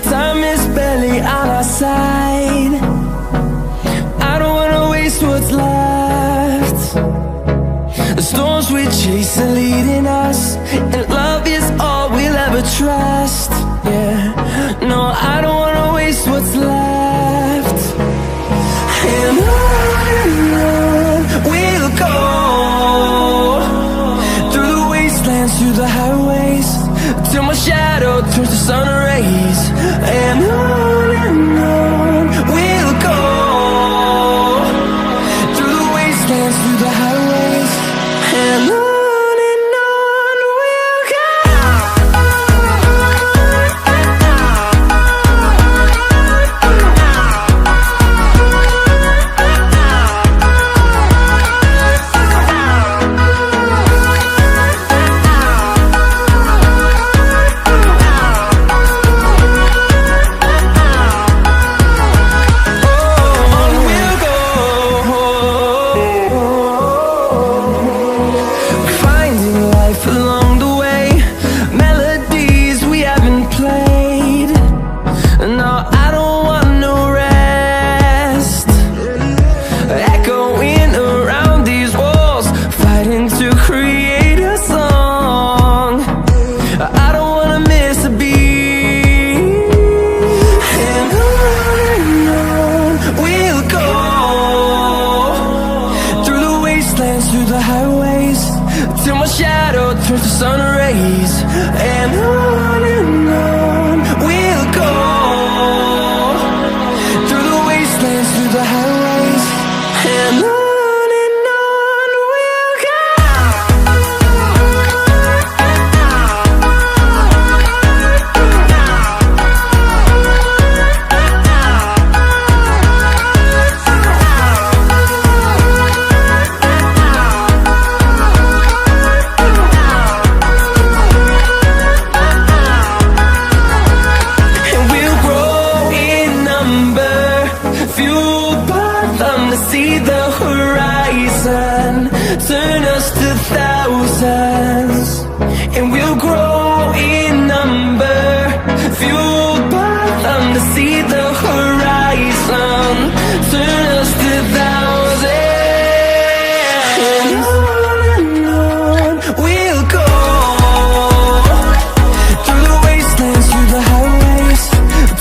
Time is barely on our side. I don't wanna waste what's left. The storms we chase are leading us, and love is all we'll ever trust. Yeah, no, I don't wanna waste what's left. And on we'll go, through the wastelands, through the highways, till my shadow turns to sun rays. And on we'll go, through the wastelands, through the highways, and on we'll go. Through the highways, till my shadow turns to sun rays. And on we'll go, through the wastelands, through the highways, and on we'll go. See the horizon, turn us to thousands, and we'll grow in number, fueled by them. To see the horizon, turn us to thousands, and on we'll go, through the wastelands, through the highways,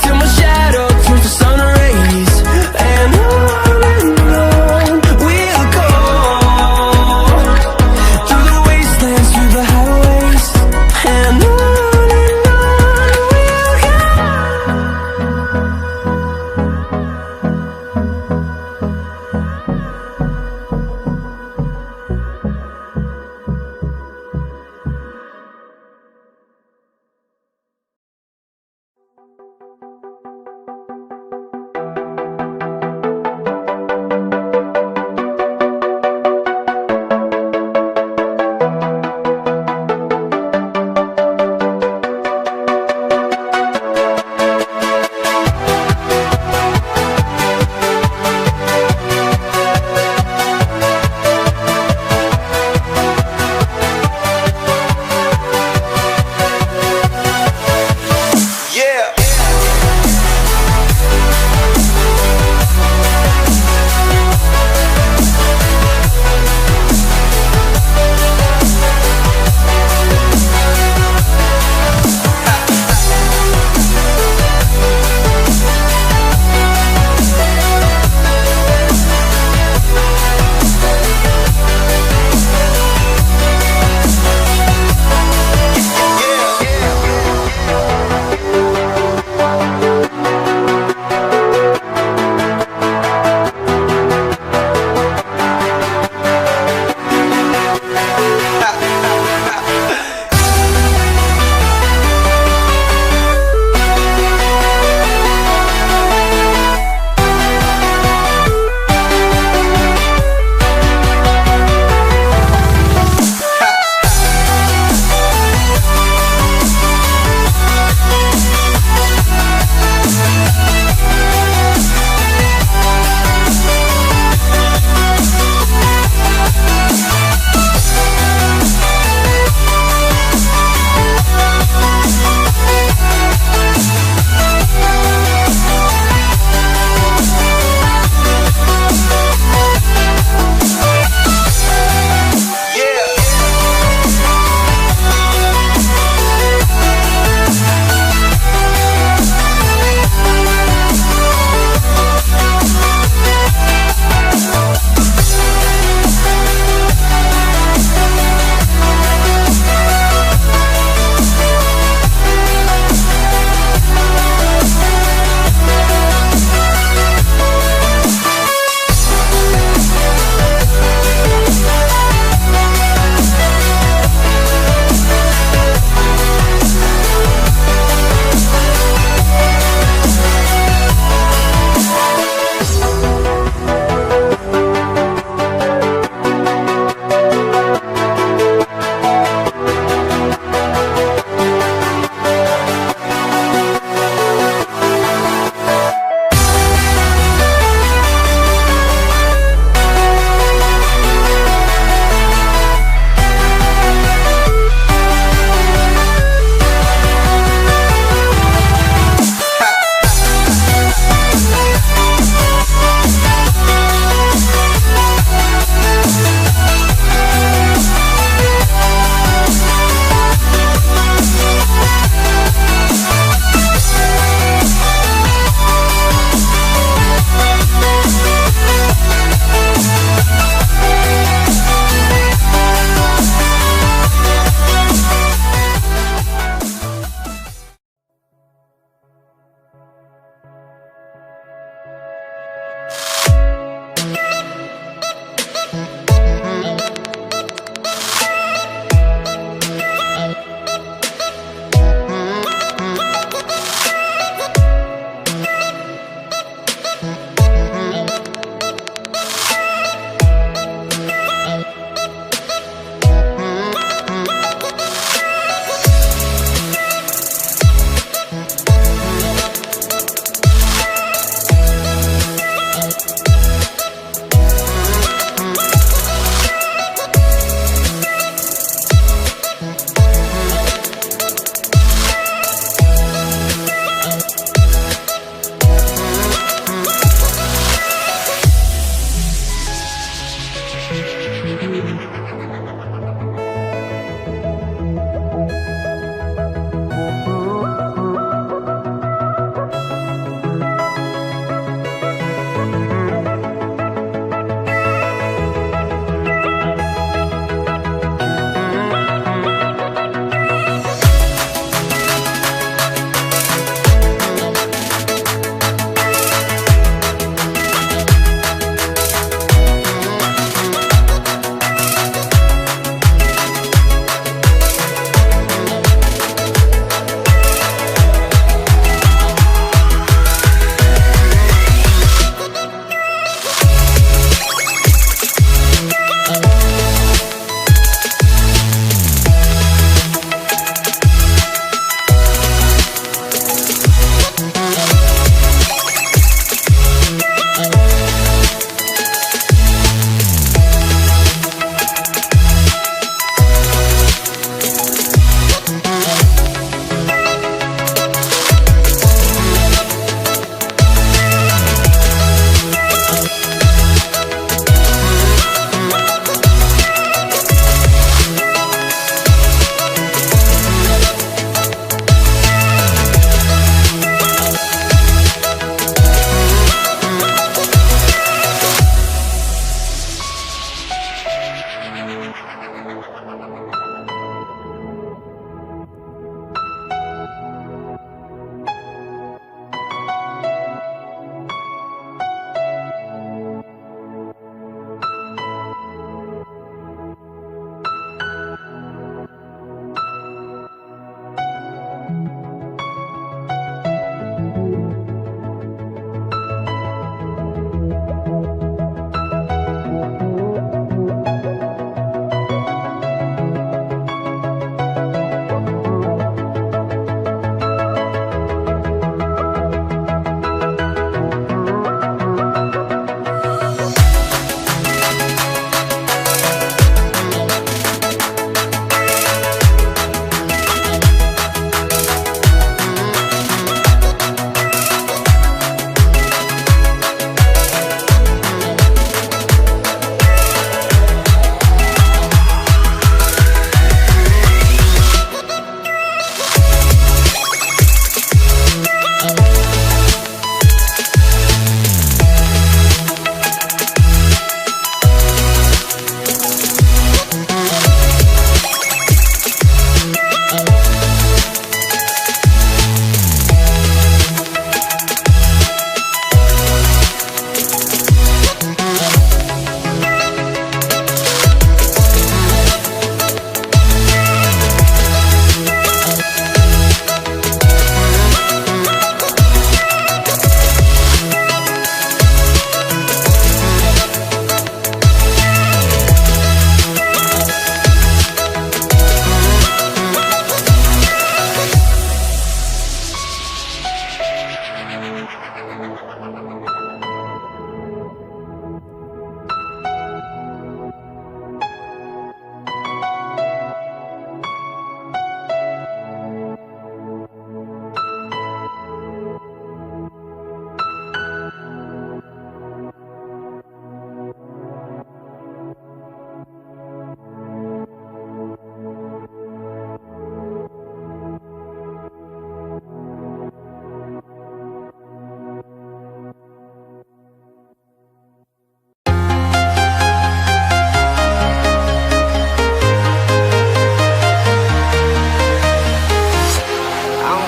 till my shadow turns to sun rays. And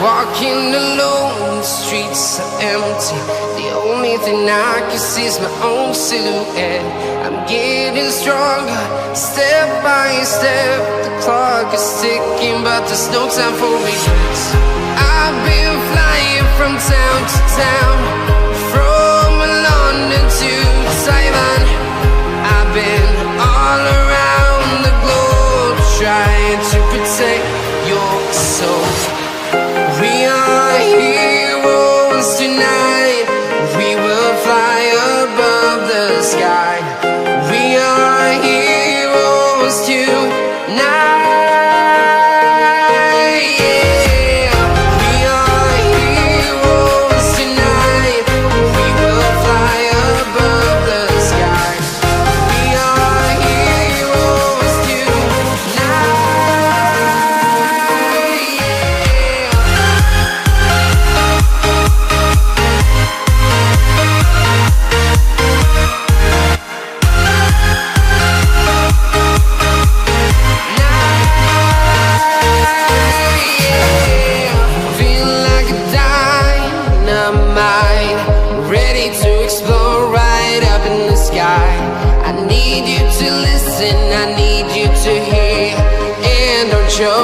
Walking alone, the streets are empty. The only thing I can see is my own silhouette. I'm getting stronger, step by step. The clock is ticking, but there's no time for regrets. I've been flying from town to town, from London to Taiwan. I've been all around the globe, trying to protect your soul. We are heroes tonight. We will fly above the sky. We are heroes tonight. Yeah. We are heroes tonight. We will fly above the sky. We are heroes tonight. I need you to hear, and don't show